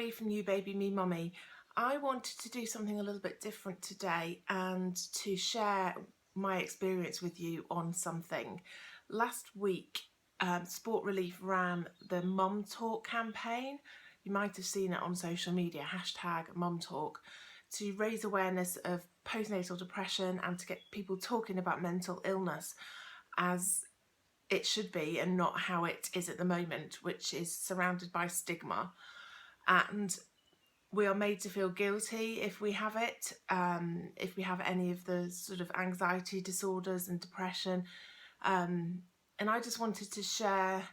Abby from You Baby Me Mummy. I wanted to do something a little bit different today and to share my experience with you on something. Last week, Sport Relief ran the Mum Talk campaign. You might have seen it on social media, #MumTalk, to raise awareness of postnatal depression and to get people talking about mental illness as it should be and not how it is at the moment, which is surrounded by stigma. And we are made to feel guilty if we have it, if we have any of the sort of anxiety disorders and depression. And I just wanted to share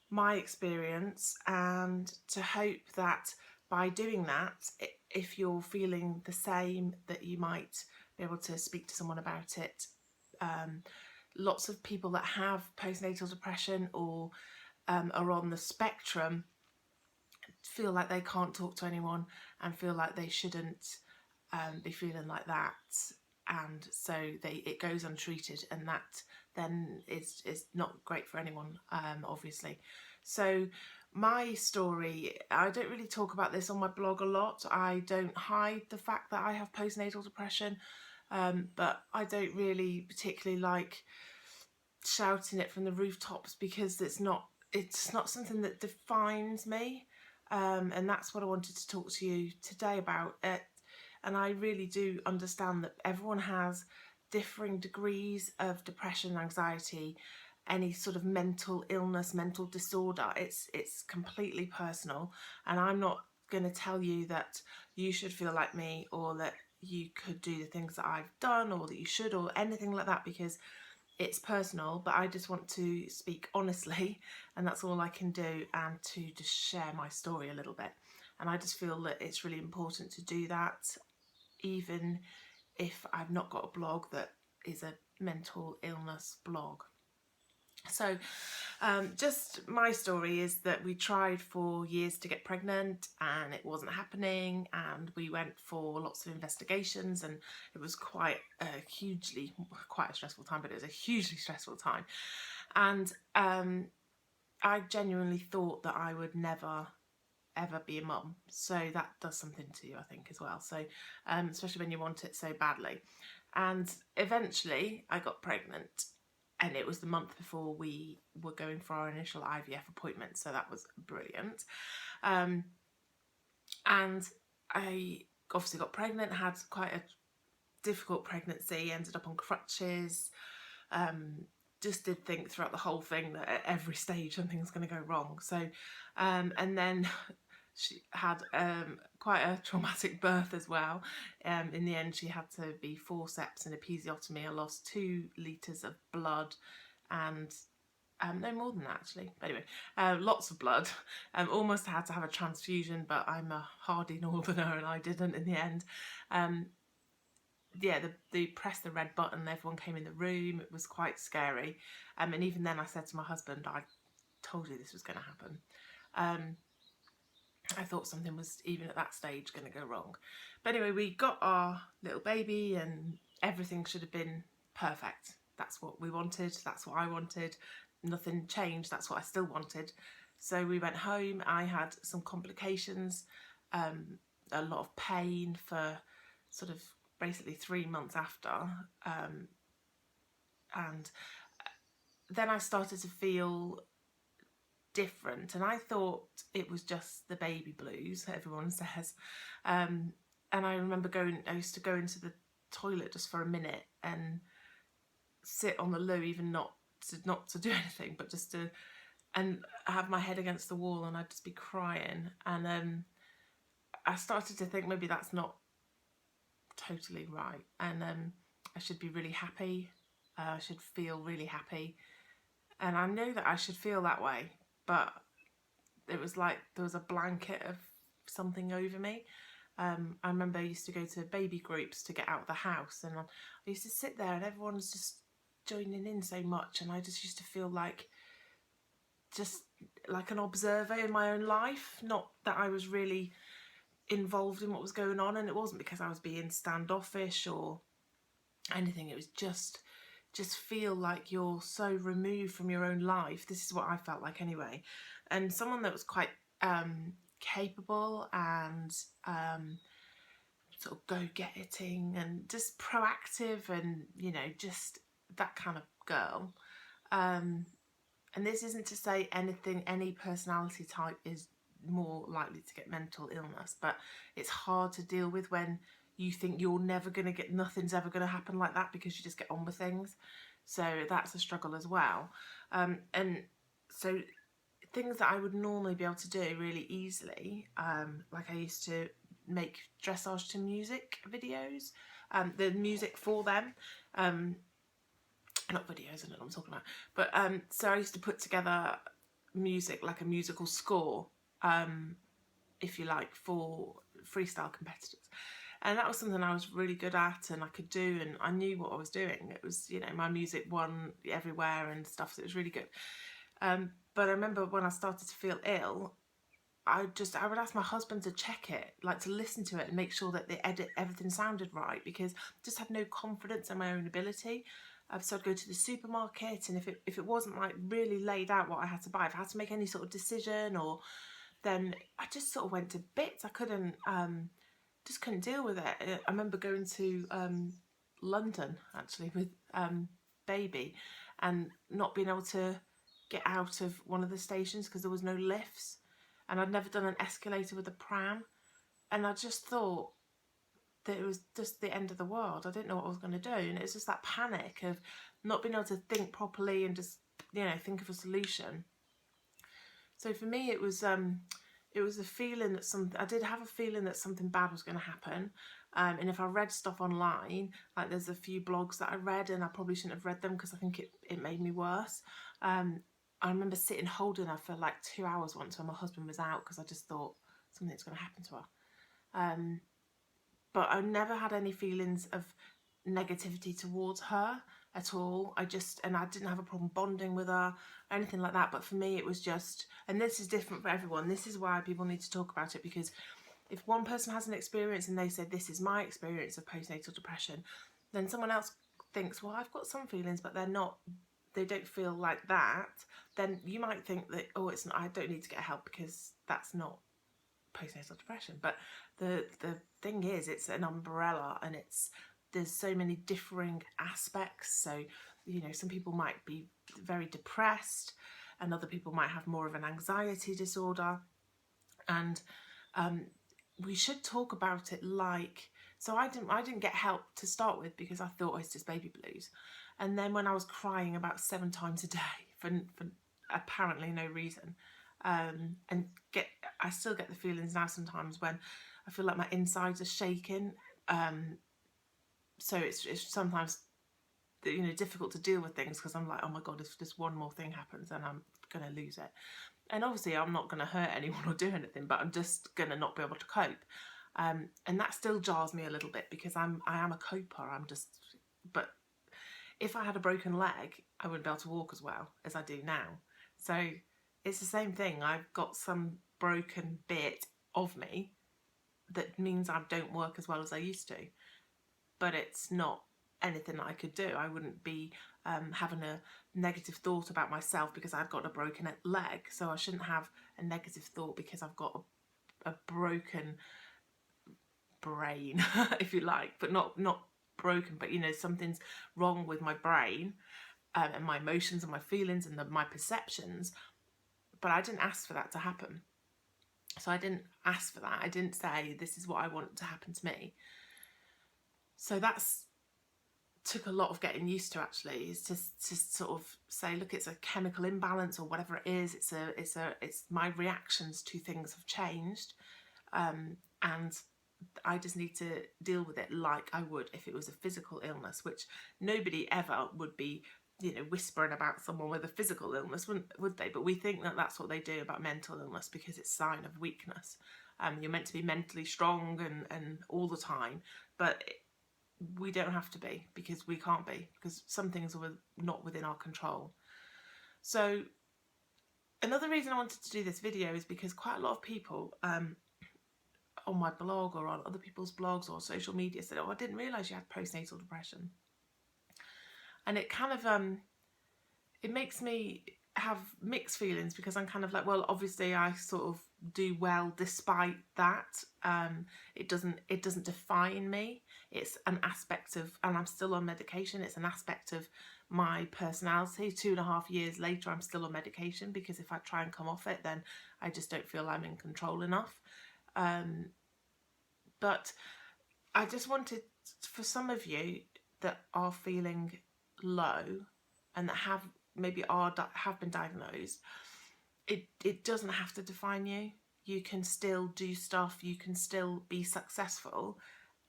my experience and to hope that by doing that, if you're feeling the same, that you might be able to speak to someone about it. Lots of people that have postnatal depression or are on the spectrum feel like they can't talk to anyone and feel like they shouldn't be feeling like that, and so it goes untreated, and that then is not great for anyone, obviously. So my story, I don't really talk about this on my blog a lot. I don't hide the fact that I have postnatal depression, but I don't really particularly like shouting it from the rooftops because it's not something that defines me. And that's what I wanted to talk to you today about. And I really do understand that everyone has differing degrees of depression and anxiety, any sort of mental illness, mental disorder. It's completely personal, and I'm not going to tell you that you should feel like me or that you could do the things that I've done or that you should or anything like that, because it's personal. But I just want to speak honestly, and that's all I can do, and to just share my story a little bit. And I just feel that it's really important to do that, even if I've not got a blog that is a mental illness blog. So just my story is that we tried for years to get pregnant and it wasn't happening, and we went for lots of investigations, and it was quite a stressful time, but it was a hugely stressful time. And I genuinely thought that I would never ever be a mum, so that does something to you, I think, as well. So especially when you want it so badly. And eventually I got pregnant, and it was the month before we were going for our initial IVF appointment, so that was brilliant. And I obviously got pregnant, had quite a difficult pregnancy, ended up on crutches, just did think throughout the whole thing that at every stage something's going to go wrong. So and then she had quite a traumatic birth as well. In the end, she had to be forceps and episiotomy. I lost 2 litres of blood, and no more than that actually. But anyway, lots of blood. Almost had to have a transfusion, but I'm a hardy northerner and I didn't in the end. Yeah, they pressed the red button, everyone came in the room, it was quite scary. And even then I said to my husband, I told you this was going to happen. I thought something was, even at that stage, going to go wrong. But anyway, we got our little baby and everything should have been perfect. That's what we wanted, that's what I wanted. Nothing changed, that's what I still wanted. So we went home. I had some complications, a lot of pain for sort of basically 3 months after. And then I started to feel different, and I thought it was just the baby blues, everyone says. And I remember I used to go into the toilet just for a minute and sit on the loo, even not to do anything, but just to, and have my head against the wall, and I'd just be crying. And I started to think maybe that's not totally right, and I should be really happy. I should feel really happy, and I know that I should feel that way, but it was like there was a blanket of something over me. I remember I used to go to baby groups to get out of the house, and I used to sit there and everyone's just joining in so much, and I just used to feel like just like an observer in my own life, not that I was really involved in what was going on. And it wasn't because I was being standoffish or anything, it was just feel like you're so removed from your own life. This is what I felt like anyway. And someone that was quite capable and sort of go-getting and just proactive and, you know, just that kind of girl. And this isn't to say any personality type is more likely to get mental illness, but it's hard to deal with when you think you're never going to get, nothing's ever going to happen like that, because you just get on with things. So that's a struggle as well. And so things that I would normally be able to do really easily, like I used to make dressage to music videos, the music for them, not videos, I don't know what I'm talking about, but so I used to put together music, like a musical score, if you like, for freestyle competitors. And that was something I was really good at and I could do, and I knew what I was doing. It was, you know, my music won everywhere and stuff, so it was really good. But I remember when I started to feel ill, I would ask my husband to check it, like to listen to it and make sure that the edit, everything sounded right, because I just had no confidence in my own ability. So I'd go to the supermarket, and if it wasn't like really laid out what I had to buy, if I had to make any sort of decision, or then I just sort of went to bits. I couldn't, just couldn't deal with it. I remember going to London actually with baby, and not being able to get out of one of the stations because there was no lifts, and I'd never done an escalator with a pram, and I just thought that it was just the end of the world. I didn't know what I was going to do, and it was just that panic of not being able to think properly and just, you know, think of a solution. So for me, it was a feeling that I did have a feeling that something bad was going to happen. And if I read stuff online, like there's a few blogs that I read, and I probably shouldn't have read them because I think it made me worse. I remember sitting holding her for like 2 hours once when my husband was out, because I just thought something's going to happen to her. But I never had any feelings of negativity towards her at all. I didn't have a problem bonding with her or anything like that. But for me, it was just, and this is different for everyone. This is why people need to talk about it, because if one person has an experience and they say, this is my experience of postnatal depression, then someone else thinks, well, I've got some feelings, but they don't feel like that. Then you might think that, oh, it's not, I don't need to get help because that's not postnatal depression. But the thing is, it's an umbrella, and there's so many differing aspects. So, you know, some people might be very depressed, and other people might have more of an anxiety disorder. And we should talk about it like, so I didn't get help to start with because I thought it's just baby blues. And then when I was crying about 7 times a day for apparently no reason, and I still get the feelings now sometimes when I feel like my insides are shaking. So it's sometimes, you know, difficult to deal with things, because I'm like, oh my God, if just one more thing happens, then I'm going to lose it. And obviously I'm not going to hurt anyone or do anything, but I'm just going to not be able to cope. And that still jars me a little bit, because I am a coper. But if I had a broken leg, I wouldn't be able to walk as well as I do now. So it's the same thing. I've got some broken bit of me that means I don't work as well as I used to. But it's not anything that I could do. I wouldn't be having a negative thought about myself because I've got a broken leg. So I shouldn't have a negative thought because I've got a broken brain, if you like, but not broken, but, you know, something's wrong with my brain, and my emotions and my feelings and my perceptions. But I didn't ask for that to happen. So I didn't ask for that. I didn't say, this is what I want to happen to me. So that's took a lot of getting used to, actually, is to sort of say, look, it's a chemical imbalance or whatever it is. It's my reactions to things have changed, and I just need to deal with it like I would if it was a physical illness, which nobody ever would be, you know, whispering about someone with a physical illness, would they? But we think that that's what they do about mental illness because it's a sign of weakness. You're meant to be mentally strong and all the time, but we don't have to be, because we can't be, because some things are not within our control. So another reason I wanted to do this video is because quite a lot of people on my blog or on other people's blogs or social media said, oh, I didn't realise you had postnatal depression. And it kind of, it makes me have mixed feelings, because I'm kind of like, well, obviously I sort of do well despite that. It doesn't define me. It's an aspect of, and I'm still on medication, it's an aspect of my personality. 2.5 years later, I'm still on medication, because if I try and come off it, then I just don't feel I'm in control enough. But I just wanted, for some of you that are feeling low and that have been diagnosed, it doesn't have to define you. You can still do stuff, you can still be successful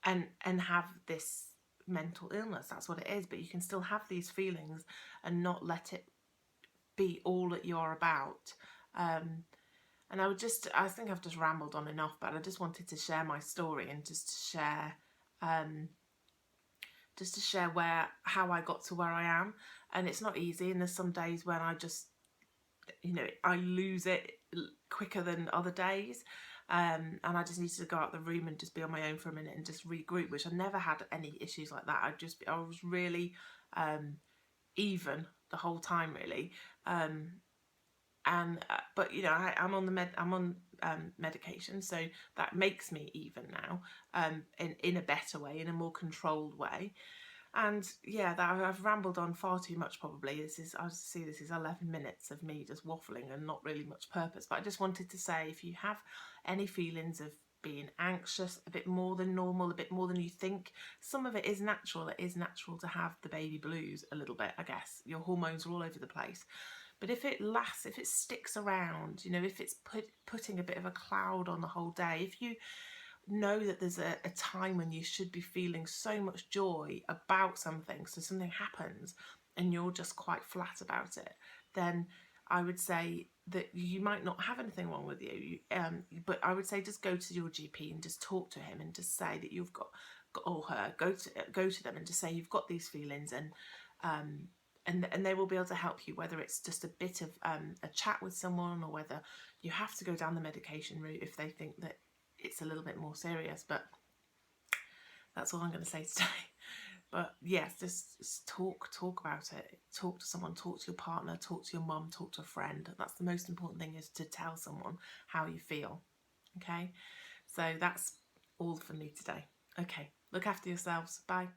and have this mental illness. That's what it is. But you can still have these feelings and not let it be all that you're about. And I think I've just rambled on enough, but I just wanted to share my story and just to share how I got to where I am. And it's not easy, and there's some days when I just, I lose it quicker than other days. And I just needed to go out the room and just be on my own for a minute and just regroup, which I never had any issues like that. I was really even the whole time, really. But I'm on medication, so that makes me even now, in a better way, in a more controlled way. And yeah, I've rambled on far too much probably. This is 11 minutes of me just waffling and not really much purpose. But I just wanted to say, if you have any feelings of being anxious, a bit more than normal, a bit more than you think, some of it is natural. It is natural to have the baby blues a little bit, I guess. Your hormones are all over the place. But if it lasts, if it sticks around, if it's putting a bit of a cloud on the whole day, if you know that there's a time when you should be feeling so much joy about something, so something happens and you're just quite flat about it, then I would say that you might not have anything wrong with you. But I would say just go to your GP and just talk to him and just say that you've got or her, go to them and just say you've got these feelings, and they will be able to help you, whether it's just a bit of a chat with someone, or whether you have to go down the medication route if they think that it's a little bit more serious. But that's all I'm going to say today. But yes, just talk about it. Talk to someone, talk to your partner, talk to your mum, talk to a friend. That's the most important thing, is to tell someone how you feel. Okay, so that's all for me today. Okay, look after yourselves. Bye.